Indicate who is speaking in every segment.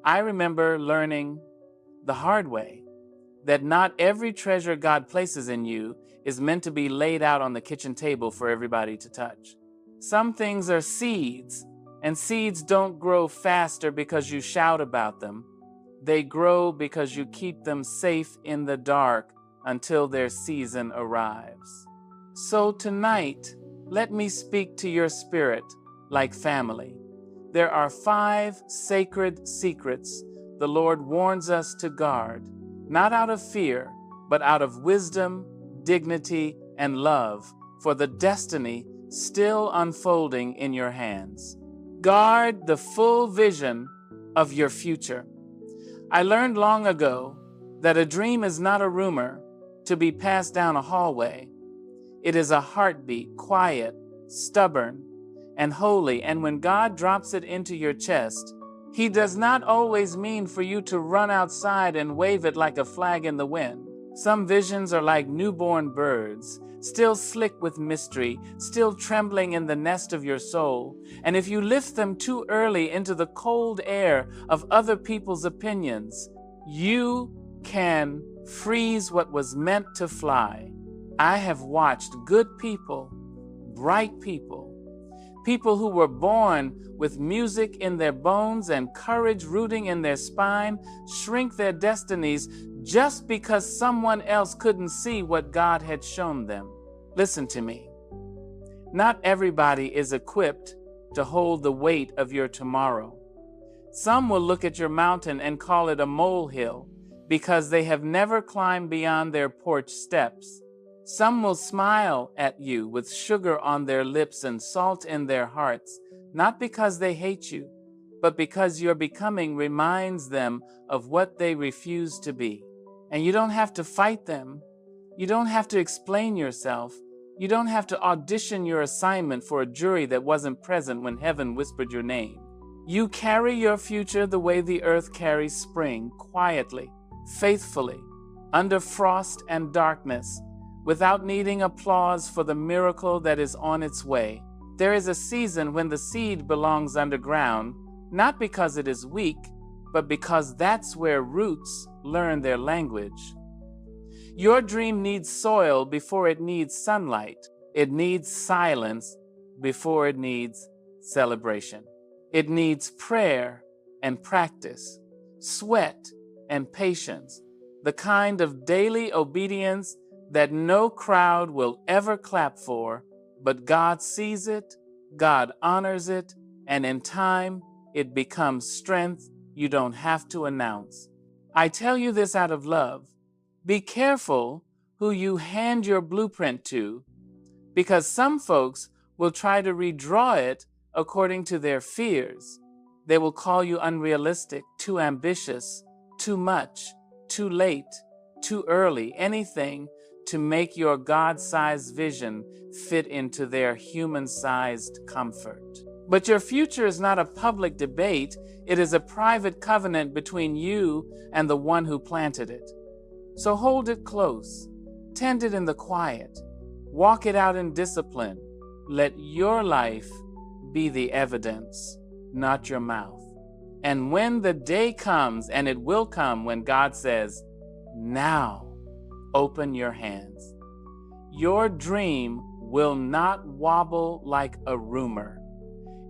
Speaker 1: I remember learning the hard way that not every treasure God places in you is meant to be laid out on the kitchen table for everybody to touch. Some things are seeds, and seeds don't grow faster because you shout about them. They grow because you keep them safe in the dark until their season arrives. So tonight, let me speak to your spirit like family. There are 5 sacred secrets the Lord warns us to guard, not out of fear, but out of wisdom, dignity, and love for the destiny still unfolding in your hands. Guard the full vision of your future. I learned long ago that a dream is not a rumor to be passed down a hallway. It is a heartbeat, quiet, stubborn, and holy, and when God drops it into your chest, He does not always mean for you to run outside and wave it like a flag in the wind. Some visions are like newborn birds, still slick with mystery, still trembling in the nest of your soul. And if you lift them too early into the cold air of other people's opinions, you can freeze what was meant to fly. I have watched good people, bright people, people who were born with music in their bones and courage rooting in their spine, shrink their destinies just because someone else couldn't see what God had shown them. Listen to me. Not everybody is equipped to hold the weight of your tomorrow. Some will look at your mountain and call it a molehill because they have never climbed beyond their porch steps. Some will smile at you with sugar on their lips and salt in their hearts, not because they hate you, but because your becoming reminds them of what they refuse to be. And you don't have to fight them. You don't have to explain yourself. You don't have to audition your assignment for a jury that wasn't present when heaven whispered your name. You carry your future the way the earth carries spring, quietly, faithfully, under frost and darkness, without needing applause for the miracle that is on its way. There is a season when the seed belongs underground, not because it is weak, but because that's where roots learn their language. Your dream needs soil before it needs sunlight. It needs silence before it needs celebration. It needs prayer and practice, sweat and patience, the kind of daily obedience that no crowd will ever clap for, but God sees it, God honors it, and in time, it becomes strength you don't have to announce. I tell you this out of love. Be careful who you hand your blueprint to, because some folks will try to redraw it according to their fears. They will call you unrealistic, too ambitious, too much, too late, too early, anything to make your God-sized vision fit into their human-sized comfort. But your future is not a public debate. It is a private covenant between you and the one who planted it. So hold it close, tend it in the quiet, walk it out in discipline. Let your life be the evidence, not your mouth. And when the day comes, and it will come when God says, now, open your hands. Your dream will not wobble like a rumor.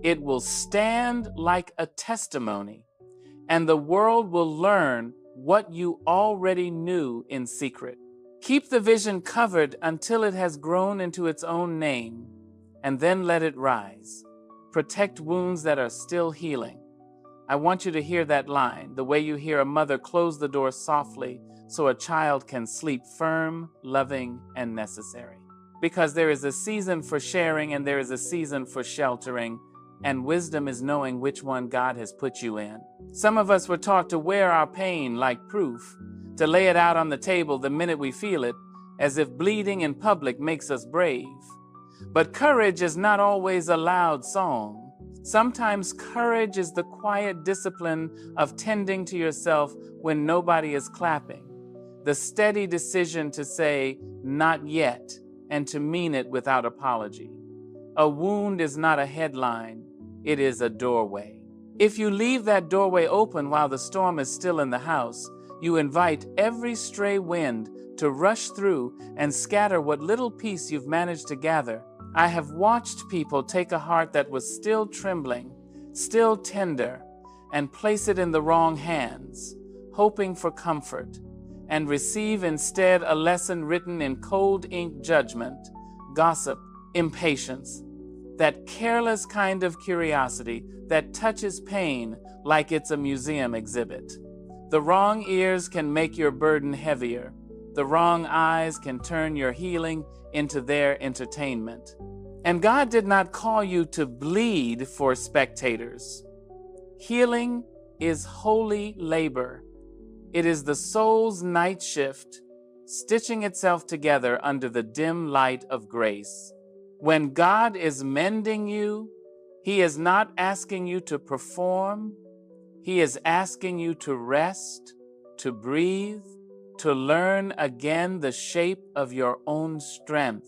Speaker 1: It will stand like a testimony, and the world will learn what you already knew in secret. Keep the vision covered until it has grown into its own name, and then let it rise. Protect wounds that are still healing. I want you to hear that line, the way you hear a mother close the door softly so a child can sleep firm, loving, and necessary. Because there is a season for sharing and there is a season for sheltering, and wisdom is knowing which one God has put you in. Some of us were taught to wear our pain like proof, to lay it out on the table the minute we feel it, as if bleeding in public makes us brave. But courage is not always a loud song. Sometimes courage is the quiet discipline of tending to yourself when nobody is clapping. The steady decision to say, not yet, and to mean it without apology. A wound is not a headline, it is a doorway. If you leave that doorway open while the storm is still in the house, you invite every stray wind to rush through and scatter what little peace you've managed to gather. I have watched people take a heart that was still trembling, still tender, and place it in the wrong hands, hoping for comfort, and receive instead a lesson written in cold ink judgment, gossip, impatience, that careless kind of curiosity that touches pain like it's a museum exhibit. The wrong ears can make your burden heavier. The wrong eyes can turn your healing into their entertainment. And God did not call you to bleed for spectators. Healing is holy labor. It is the soul's night shift, stitching itself together under the dim light of grace. When God is mending you, He is not asking you to perform. He is asking you to rest, to breathe, to learn again the shape of your own strength.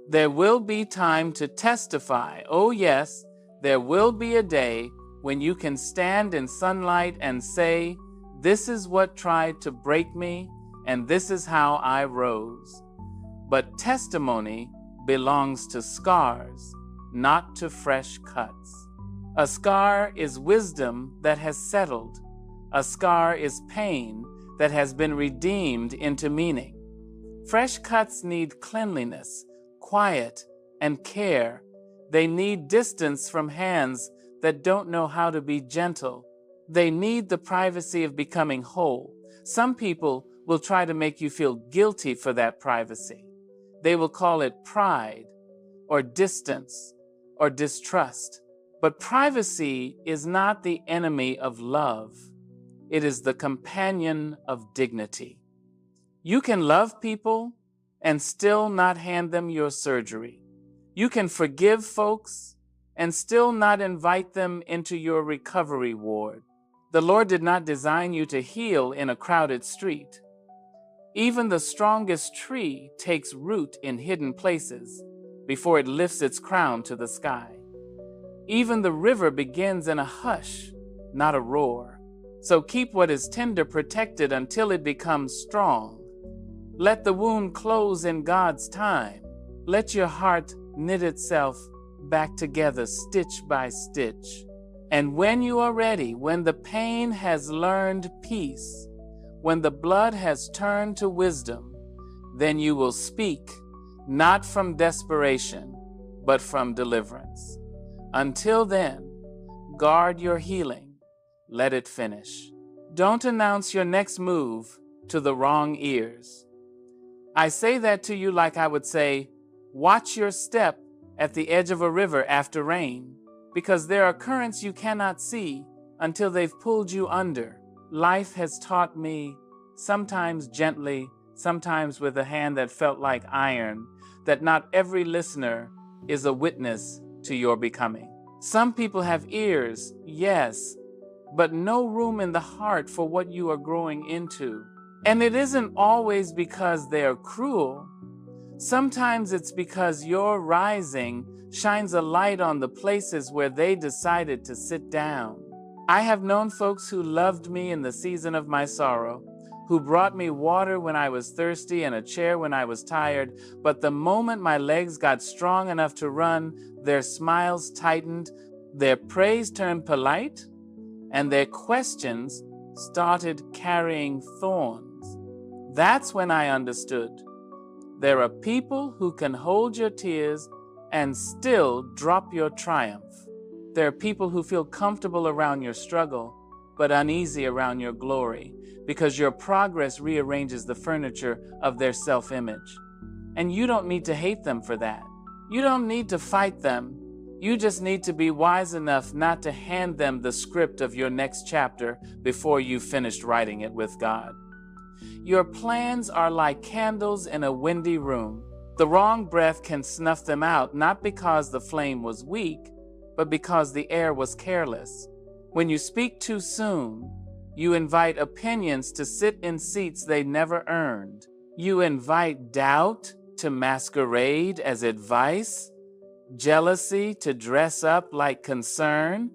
Speaker 1: There will be time to testify. Oh yes, there will be a day when you can stand in sunlight and say, "This is what tried to break me, and this is how I rose." But testimony belongs to scars, not to fresh cuts. A scar is wisdom that has settled. A scar is pain that has been redeemed into meaning. Fresh cuts need cleanliness, quiet, and care. They need distance from hands that don't know how to be gentle. They need the privacy of becoming whole. Some people will try to make you feel guilty for that privacy. They will call it pride, or distance, or distrust. But privacy is not the enemy of love. It is the companion of dignity. You can love people and still not hand them your surgery. You can forgive folks and still not invite them into your recovery ward. The Lord did not design you to heal in a crowded street. Even the strongest tree takes root in hidden places before it lifts its crown to the sky. Even the river begins in a hush, not a roar. So keep what is tender protected until it becomes strong. Let the wound close in God's time. Let your heart knit itself back together stitch by stitch. And when you are ready, when the pain has learned peace, when the blood has turned to wisdom, then you will speak, not from desperation, but from deliverance. Until then, guard your healing. Let it finish. Don't announce your next move to the wrong ears. I say that to you like I would say, watch your step at the edge of a river after rain, because there are currents you cannot see until they've pulled you under. Life has taught me, sometimes gently, sometimes with a hand that felt like iron, that not every listener is a witness to your becoming. Some people have ears, yes, but no room in the heart for what you are growing into. And it isn't always because they are cruel. Sometimes it's because your rising shines a light on the places where they decided to sit down. I have known folks who loved me in the season of my sorrow, who brought me water when I was thirsty and a chair when I was tired, but the moment my legs got strong enough to run, their smiles tightened, their praise turned polite, and their questions started carrying thorns. That's when I understood. There are people who can hold your tears and still drop your triumph. There are people who feel comfortable around your struggle, but uneasy around your glory, because your progress rearranges the furniture of their self-image. And you don't need to hate them for that. You don't need to fight them. You just need to be wise enough not to hand them the script of your next chapter before you've finished writing it with God. Your plans are like candles in a windy room. The wrong breath can snuff them out, not because the flame was weak, but because the air was careless. When you speak too soon, you invite opinions to sit in seats they never earned. You invite doubt to masquerade as advice, jealousy to dress up like concern,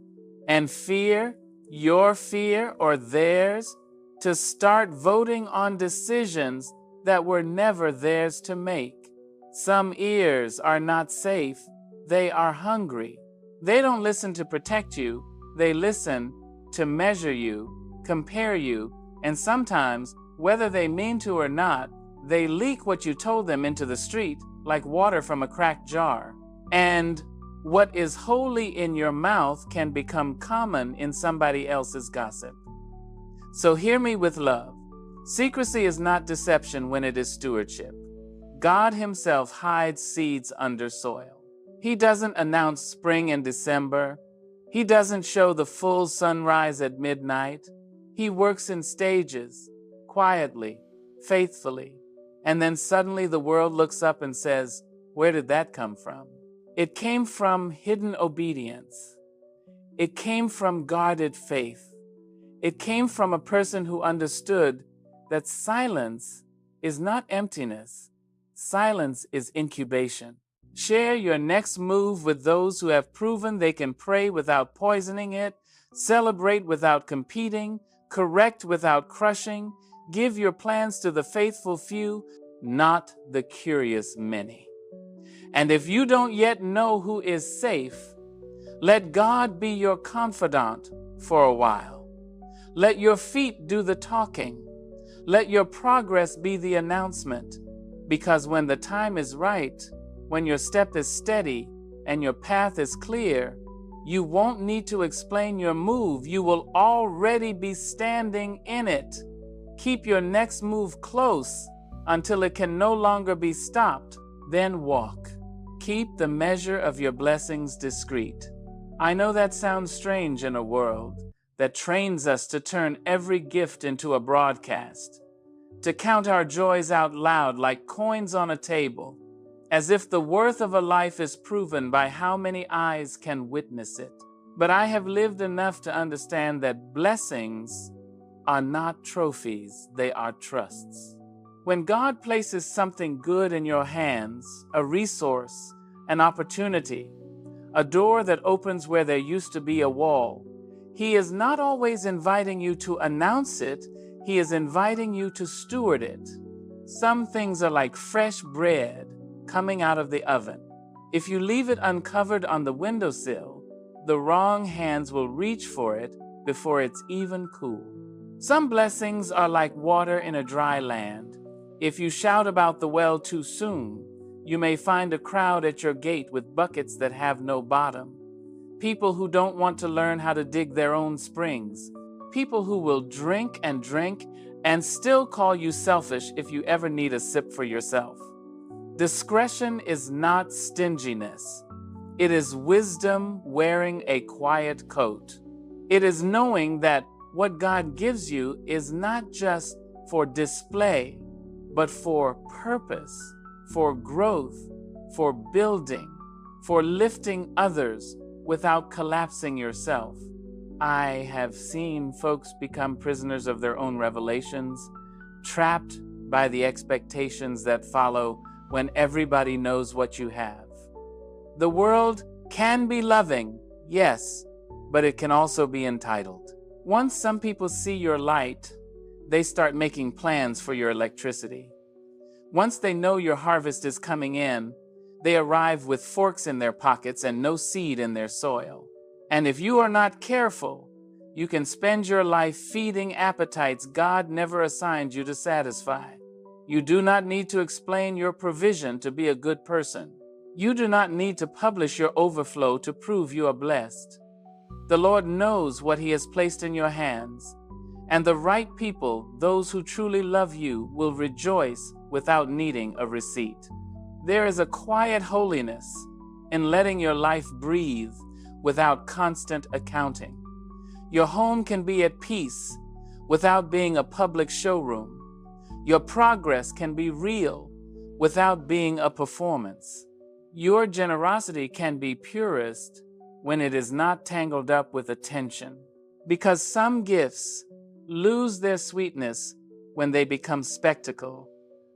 Speaker 1: and fear, your fear or theirs, to start voting on decisions that were never theirs to make. Some ears are not safe, they are hungry. They don't listen to protect you, they listen to measure you, compare you, and sometimes, whether they mean to or not, they leak what you told them into the street like water from a cracked jar. And what is holy in your mouth can become common in somebody else's gossip. So hear me with love. Secrecy is not deception when it is stewardship. God Himself hides seeds under soil. He doesn't announce spring in December. He doesn't show the full sunrise at midnight. He works in stages, quietly, faithfully. And then suddenly the world looks up and says, "Where did that come from?" It came from hidden obedience. It came from guarded faith. It came from a person who understood that silence is not emptiness. Silence is incubation. Share your next move with those who have proven they can pray without poisoning it, celebrate without competing, correct without crushing. Give your plans to the faithful few, not the curious many. And if you don't yet know who is safe, let God be your confidant for a while. Let your feet do the talking. Let your progress be the announcement. Because when the time is right, when your step is steady and your path is clear, you won't need to explain your move. You will already be standing in it. Keep your next move close until it can no longer be stopped. Then walk. Keep the measure of your blessings discreet. I know that sounds strange in a world that trains us to turn every gift into a broadcast, to count our joys out loud like coins on a table, as if the worth of a life is proven by how many eyes can witness it. But I have lived enough to understand that blessings are not trophies, they are trusts. When God places something good in your hands, a resource, an opportunity, a door that opens where there used to be a wall, He is not always inviting you to announce it, He is inviting you to steward it. Some things are like fresh bread coming out of the oven. If you leave it uncovered on the windowsill, the wrong hands will reach for it before it's even cool. Some blessings are like water in a dry land. If you shout about the well too soon, you may find a crowd at your gate with buckets that have no bottom. People who don't want to learn how to dig their own springs. People who will drink and still call you selfish if you ever need a sip for yourself. Discretion is not stinginess. It is wisdom wearing a quiet coat. It is knowing that what God gives you is not just for display, but for purpose, for growth, for building, for lifting others without collapsing yourself. I have seen folks become prisoners of their own revelations, trapped by the expectations that follow when everybody knows what you have. The world can be loving, yes, but it can also be entitled. Once some people see your light, they start making plans for your electricity. Once they know your harvest is coming in, they arrive with forks in their pockets and no seed in their soil. And if you are not careful, you can spend your life feeding appetites God never assigned you to satisfy. You do not need to explain your provision to be a good person. You do not need to publish your overflow to prove you are blessed. The Lord knows what He has placed in your hands, and the right people, those who truly love you, will rejoice without needing a receipt. There is a quiet holiness in letting your life breathe without constant accounting. Your home can be at peace without being a public showroom. Your progress can be real without being a performance. Your generosity can be purest when it is not tangled up with attention. Because some gifts lose their sweetness when they become spectacle,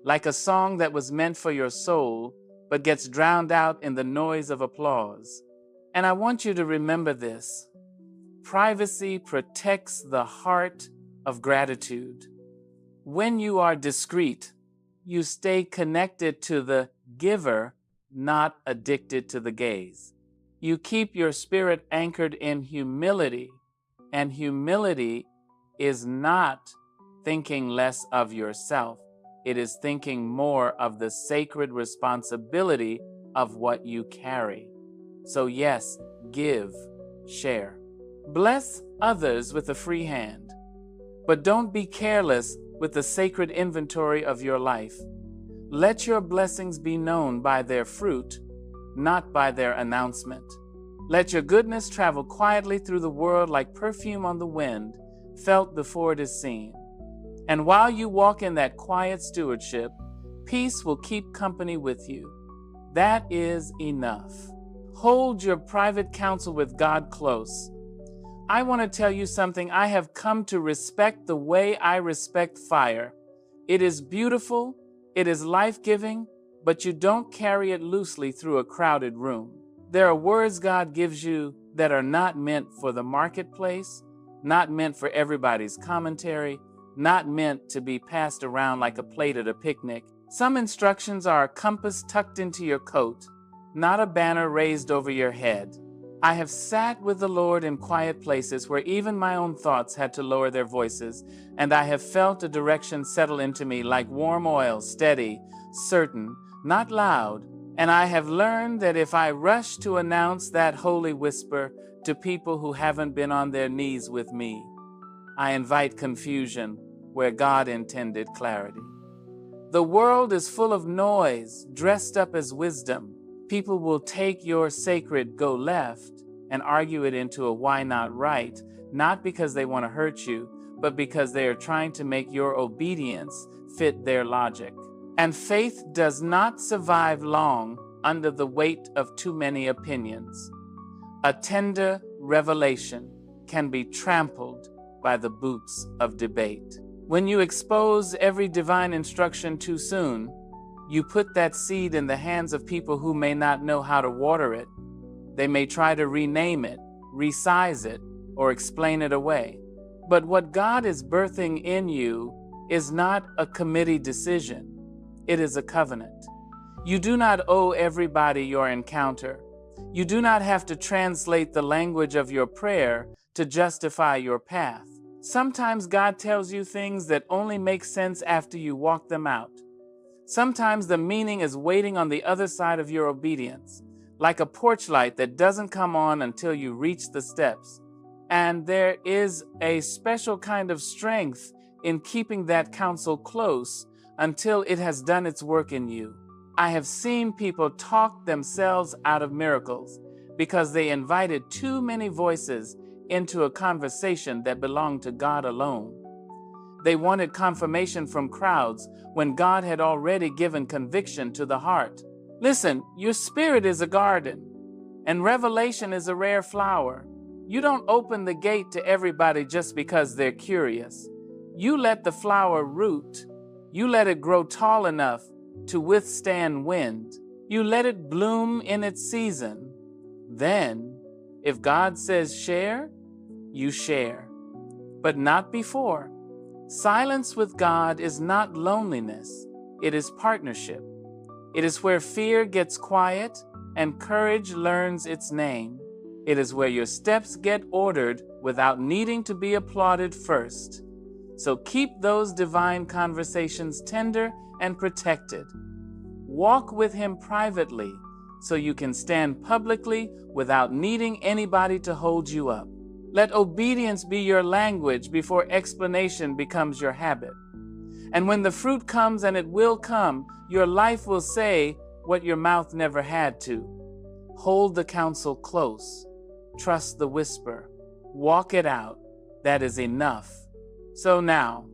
Speaker 1: like a song that was meant for your soul but gets drowned out in the noise of applause. And I want you to remember this. Privacy protects the heart of gratitude. When you are discreet, you stay connected to the giver, not addicted to the gaze. You keep your spirit anchored in humility, and humility is not thinking less of yourself. It is thinking more of the sacred responsibility of what you carry. So yes, give, share. Bless others with a free hand, but don't be careless with the sacred inventory of your life. Let your blessings be known by their fruit, not by their announcement. Let your goodness travel quietly through the world like perfume on the wind, felt before it is seen. And while you walk in that quiet stewardship, peace will keep company with you. That is enough. Hold your private counsel with God close. I want to tell you something. I have come to respect the way I respect fire. It is beautiful, it is life-giving, but you don't carry it loosely through a crowded room. There are words God gives you that are not meant for the marketplace, not meant for everybody's commentary, not meant to be passed around like a plate at a picnic. Some instructions are a compass tucked into your coat, not a banner raised over your head. I have sat with the Lord in quiet places where even my own thoughts had to lower their voices, and I have felt a direction settle into me like warm oil, steady, certain, not loud. And I have learned that if I rush to announce that holy whisper to people who haven't been on their knees with me, I invite confusion where God intended clarity. The world is full of noise, dressed up as wisdom. People will take your sacred go left and argue it into a why not right, not because they want to hurt you, but because they are trying to make your obedience fit their logic. And faith does not survive long under the weight of too many opinions. A tender revelation can be trampled by the boots of debate. When you expose every divine instruction too soon, you put that seed in the hands of people who may not know how to water it. They may try to rename it, resize it, or explain it away. But what God is birthing in you is not a committee decision. It is a covenant. You do not owe everybody your encounter. You do not have to translate the language of your prayer to justify your path. Sometimes God tells you things that only make sense after you walk them out. Sometimes the meaning is waiting on the other side of your obedience, like a porch light that doesn't come on until you reach the steps. And there is a special kind of strength in keeping that counsel close until it has done its work in you. I have seen people talk themselves out of miracles because they invited too many voices into a conversation that belonged to God alone. They wanted confirmation from crowds when God had already given conviction to the heart. Listen, your spirit is a garden, and revelation is a rare flower. You don't open the gate to everybody just because they're curious. You let the flower root. You let it grow tall enough to withstand wind. You let it bloom in its season. Then, if God says share, you share, but not before. Silence with God is not loneliness, it is partnership. It is where fear gets quiet and courage learns its name. It is where your steps get ordered without needing to be applauded first. So keep those divine conversations tender and protected. Walk with Him privately so you can stand publicly without needing anybody to hold you up. Let obedience be your language before explanation becomes your habit. And when the fruit comes, and it will come, your life will say what your mouth never had to. Hold the counsel close. Trust the whisper. Walk it out. That is enough. So now,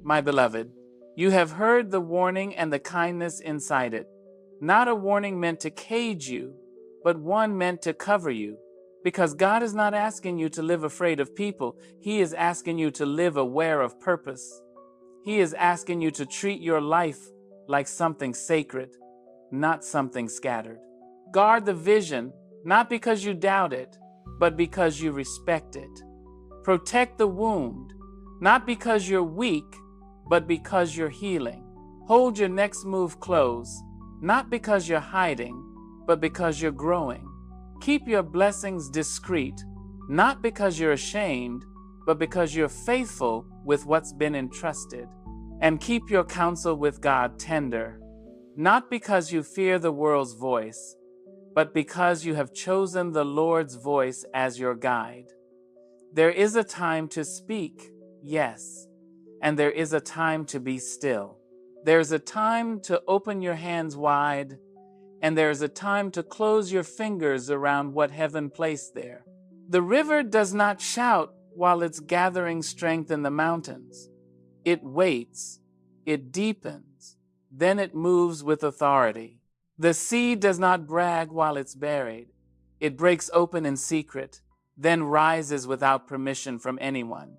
Speaker 1: my beloved, you have heard the warning and the kindness inside it. Not a warning meant to cage you, but one meant to cover you. Because God is not asking you to live afraid of people. He is asking you to live aware of purpose. He is asking you to treat your life like something sacred, not something scattered. Guard the vision, not because you doubt it, but because you respect it. Protect the wound, not because you're weak, but because you're healing. Hold your next move close, not because you're hiding, but because you're growing. Keep your blessings discreet, not because you're ashamed, but because you're faithful with what's been entrusted. And keep your counsel with God tender, not because you fear the world's voice, but because you have chosen the Lord's voice as your guide. There is a time to speak, yes, and there is a time to be still. There's a time to open your hands wide, and there's a time to close your fingers around what heaven placed there. The river does not shout while it's gathering strength in the mountains. It waits, it deepens, then it moves with authority. The sea does not brag while it's buried. It breaks open in secret, then rises without permission from anyone.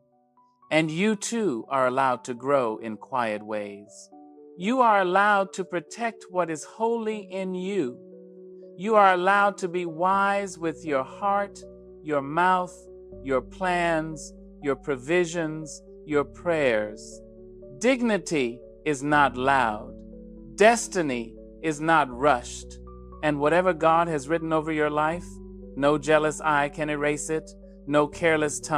Speaker 1: And you too are allowed to grow in quiet ways. You are allowed to protect what is holy in you. You are allowed to be wise with your heart, your mouth, your plans, your provisions, your prayers. Dignity is not loud. Destiny is not rushed. And whatever God has written over your life, no jealous eye can erase it, no careless tongue